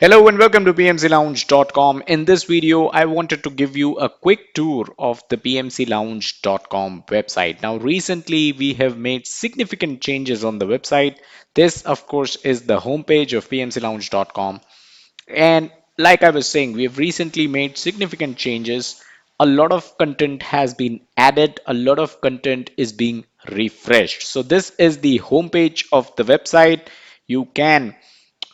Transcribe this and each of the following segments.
Hello and welcome to PMCLounge.com. In this video, I wanted to give you a quick tour of the PMCLounge.com website. Now, recently we have made significant changes on the website. This, of course, is the homepage of PMCLounge.com. And like I was saying, we have recently made significant changes. A lot of content has been added, a lot of content is being refreshed. So, this is the homepage of the website. You can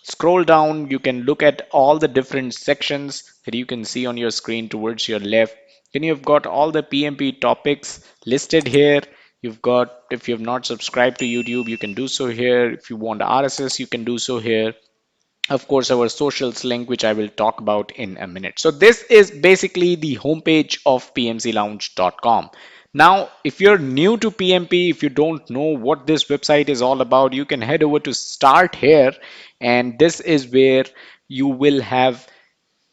scroll down, you can look at all the different sections that you can see on your screen towards your left. Then you've got all the PMP topics listed here. You've got, if you have not subscribed to YouTube, you can do so here. If you want RSS, you can do so here. Of course, our socials link, which I will talk about in a minute. So this is basically the homepage of pmclounge.com. Now, if you're new to PMP, if you don't know what this website is all about, you can head over to Start Here, and this is where you will have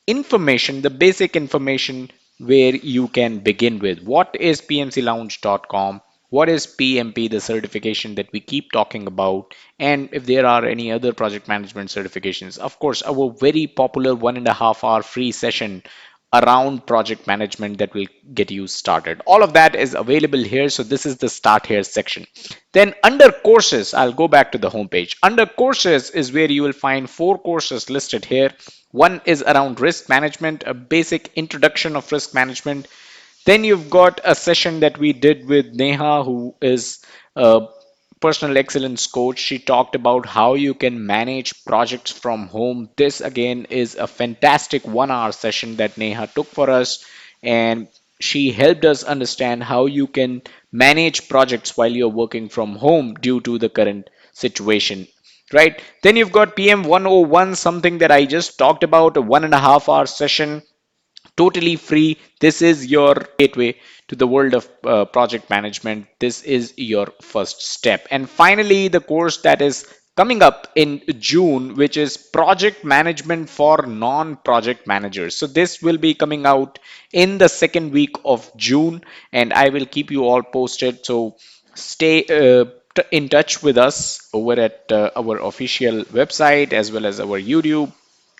information, the basic information where you can begin with. What is pmclounge.com? What is PMP, the certification that we keep talking about? And if there are any other project management certifications, of course, our very popular 1.5 hour free session around project management that will get you started. All of that is available here. So this is the Start Here section. Then under courses, I'll go back to the homepage. Under courses is where you will find 4 courses listed here. One is around risk management, a basic introduction of risk management. Then you've got a session that we did with Neha, who is a personal excellence coach. She talked about how you can manage projects from home. This again is a fantastic 1 hour session that Neha took for us, and she helped us understand how you can manage projects while you're working from home due to the current situation. Right. Then you've got PM 101, something that I just talked about, a 1.5 hour session, totally free. This is your gateway to the world of project management. This is your first step. And finally, the course that is coming up in June, which is project management for non-project managers. So this will be coming out in the second week of June, and I will keep you all posted. So stay in touch with us over at our official website as well as our YouTube,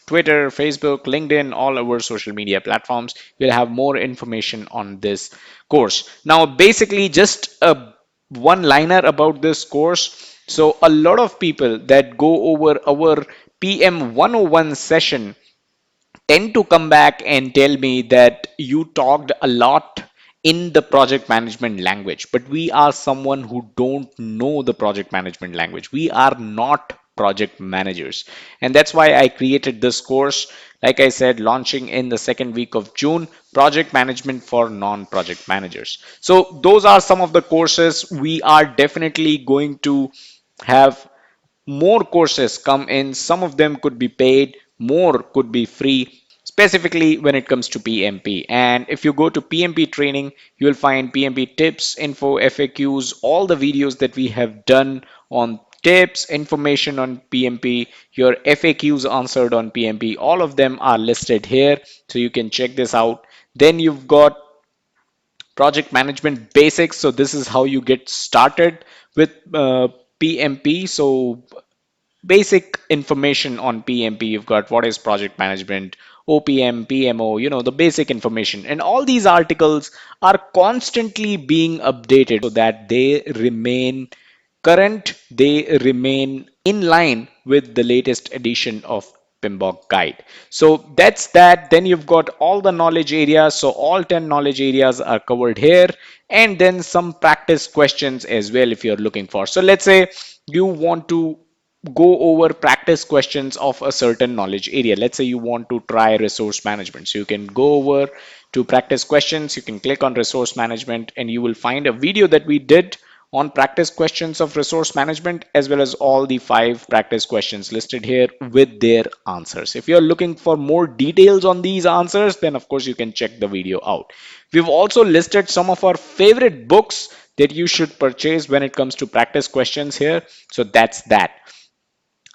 Twitter, Facebook, LinkedIn, all our social media platforms. We'll have more information on this course. Now, basically, just a one liner about this course. So, a lot of people that go over our PM 101 session tend to come back and tell me that you talked a lot in the project management language, but we are someone who don't know the project management language. We are not project managers, and that's why I created this course. Like I said, launching in the second week of June, project management for non-project managers. So those are some of the courses. We are definitely going to have more courses come in. Some of them could be paid, more could be free, specifically when it comes to PMP. And if you go to PMP training, you will find PMP tips, info, FAQs, all the videos that we have done on tips, information on PMP, your FAQs answered on PMP, all of them are listed here. So you can check this out. Then you've got project management basics. So this is how you get started with PMP. So basic information on PMP. You've got what is project management, OPM, PMO, the basic information. And all these articles are constantly being updated so that they remain current, they remain in line with the latest edition of PMBOK guide. So that's that. Then you've got all the knowledge areas. So all 10 knowledge areas are covered here, and then some practice questions as well if you're looking for. So let's say you want to go over practice questions of a certain knowledge area. Let's say you want to try resource management. So you can go over to practice questions. You can click on resource management and you will find a video that we did on practice questions of resource management, as well as all the 5 practice questions listed here with their answers. If you're looking for more details on these answers, then of course you can check the video out. We've also listed some of our favorite books that you should purchase when it comes to practice questions here. So that's that.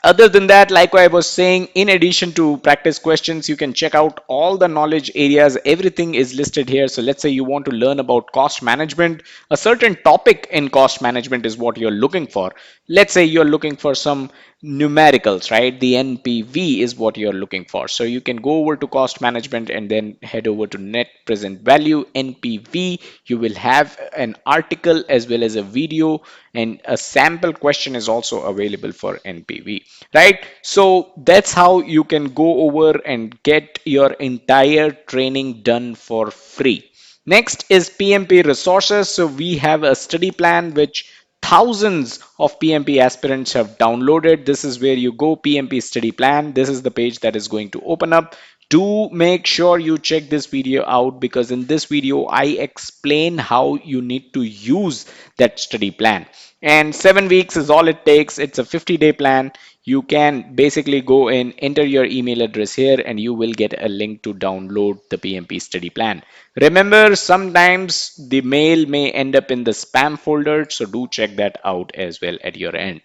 Other than that, like I was saying, in addition to practice questions, you can check out all the knowledge areas. Everything is listed here. So let's say you want to learn about cost management. A certain topic in cost management is what you're looking for. Let's say you're looking for some numericals, right? The NPV is what you're looking for. So you can go over to cost management and then head over to net present value, NPV. You will have an article as well as a video, and a sample question is also available for NPV, right? So that's how you can go over and get your entire training done for free. Next is PMP resources. So we have a study plan which thousands of PMP aspirants have downloaded. This is where you go, PMP study plan. This is the page that is going to open up. Do make sure you check this video out, because in this video I explain how you need to use that study plan. And 7 weeks is all it takes. It's a 50-day plan. You can basically go in, enter your email address here, and you will get a link to download the PMP study plan. Remember, sometimes the mail may end up in the spam folder, so do check that out as well at your end.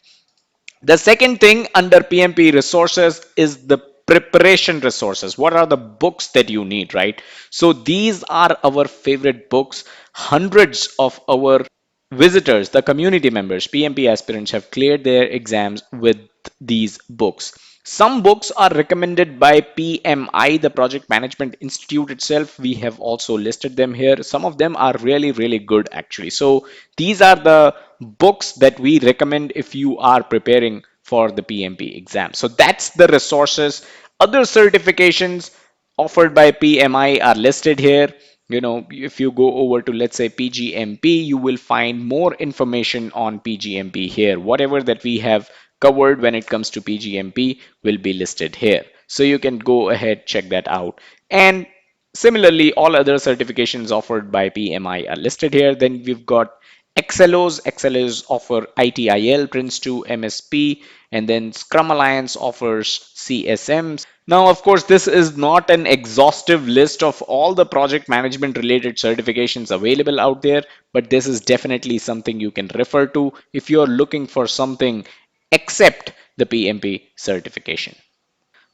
The second thing under PMP resources is the preparation resources. What are the books that you need, right? So these are our favorite books. Hundreds of our visitors, the community members, PMP aspirants, have cleared their exams with these books. Some books are recommended by PMI, the Project Management Institute itself. We have also listed them here. Some of them are really, really good actually. So these are the books that we recommend if you are preparing for the PMP exam. So that's the resources. Other certifications offered by PMI are listed here. You know, if you go over to, let's say, PGMP, you will find more information on PGMP here. Whatever that we have covered when it comes to PGMP will be listed here. So you can go ahead, check that out. And similarly, all other certifications offered by PMI are listed here. Then we've got Excelos. Excelos offer ITIL, Prince2, MSP, and then Scrum Alliance offers CSM. Now, of course, this is not an exhaustive list of all the project management related certifications available out there, but this is definitely something you can refer to if you're looking for something except the PMP certification.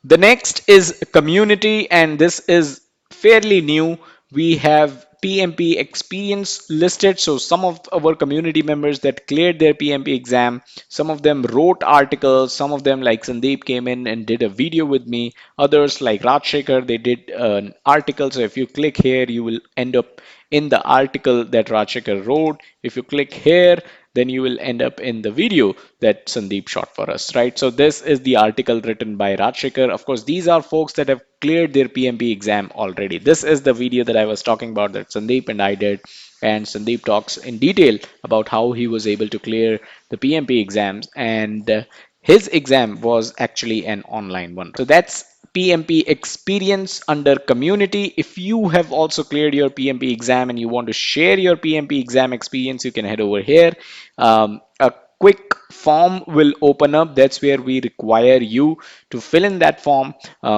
The next is community, and this is fairly new. We have PMP experience listed. So some of our community members that cleared their PMP exam, some of them wrote articles, some of them like Sandeep came in and did a video with me. Others like Rajshekhar, they did an article. So if you click here, you will end up in the article that Rajshekhar wrote. If you click here, then you will end up in the video that Sandeep shot for us, right? So this is the article written by Rajshekhar. Of course, these are folks that have cleared their PMP exam already. This is the video that I was talking about that Sandeep and I did. And Sandeep talks in detail about how he was able to clear the PMP exams. And his exam was actually an online one. So that's PMP experience under community. If you have also cleared your PMP exam and you want to share your PMP exam experience, you can head over here. A quick form will open up. That's where we require you to fill in that form,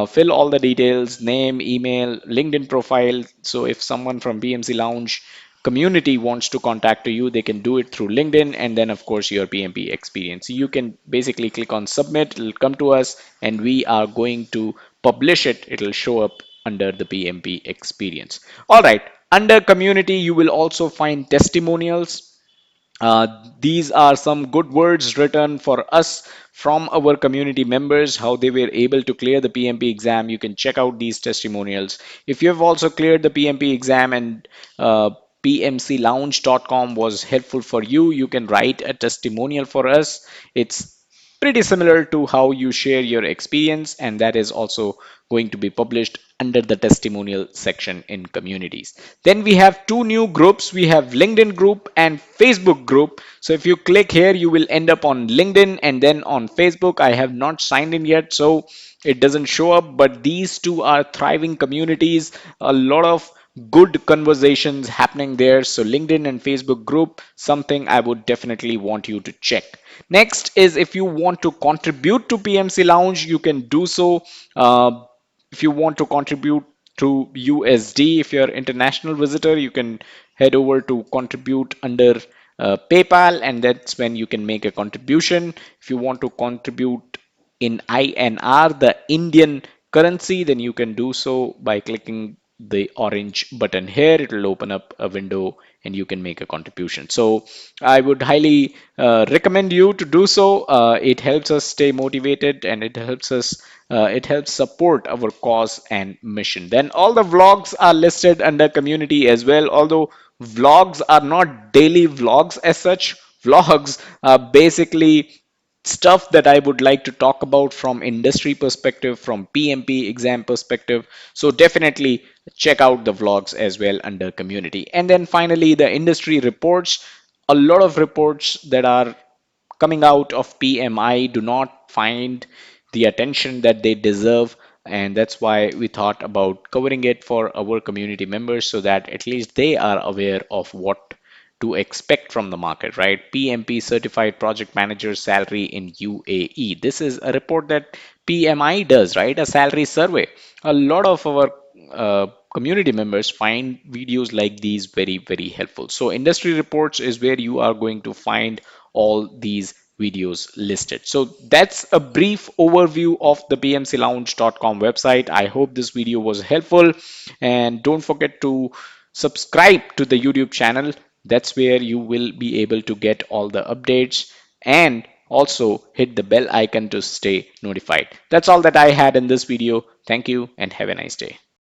fill all the details, name, email, LinkedIn profile. So if someone from PMC Lounge community wants to contact you, they can do it through LinkedIn, and then of course your PMP experience. You can basically click on submit, it'll come to us and we are going to publish it. It'll show up under the PMP experience. All right, under community, you will also find testimonials. These are some good words written for us from our community members, how they were able to clear the PMP exam. You can check out these testimonials. If you have also cleared the PMP exam and pmclounge.com was helpful for you, you can write a testimonial for us. It's pretty similar to how you share your experience, and that is also going to be published under the testimonial section in communities. Then we have two new groups. We have LinkedIn group and Facebook group. So if you click here, you will end up on LinkedIn and then on Facebook. I have not signed in yet, so it doesn't show up, but these two are thriving communities. A lot of good conversations happening there. So LinkedIn and Facebook group, something I would definitely want you to check. Next is, if you want to contribute to PMC Lounge, you can do so. If you want to contribute through USD, if you're an international visitor, you can head over to contribute under PayPal, and that's when you can make a contribution. If you want to contribute in INR, the Indian currency, then you can do so by clicking the orange button here. It will open up a window and you can make a contribution. So I would highly recommend you to do so. It helps us stay motivated, and it helps support our cause and mission. Then all the vlogs are listed under community as well, although vlogs are not daily vlogs as such. Vlogs are basically stuff that I would like to talk about from industry perspective, from PMP exam perspective. So definitely check out the vlogs as well under community. And then finally, the industry reports. A lot of reports that are coming out of PMI do not find the attention that they deserve. And that's why we thought about covering it for our community members so that at least they are aware of what to expect from the market, right? PMP certified project manager salary in UAE. This is a report that PMI does, right? A salary survey. A lot of our community members find videos like these very, very helpful. So, industry reports is where you are going to find all these videos listed. So, that's a brief overview of the pmclounge.com website. I hope this video was helpful, and don't forget to subscribe to the YouTube channel. That's where you will be able to get all the updates, and also hit the bell icon to stay notified. That's all that I had in this video. Thank you and have a nice day.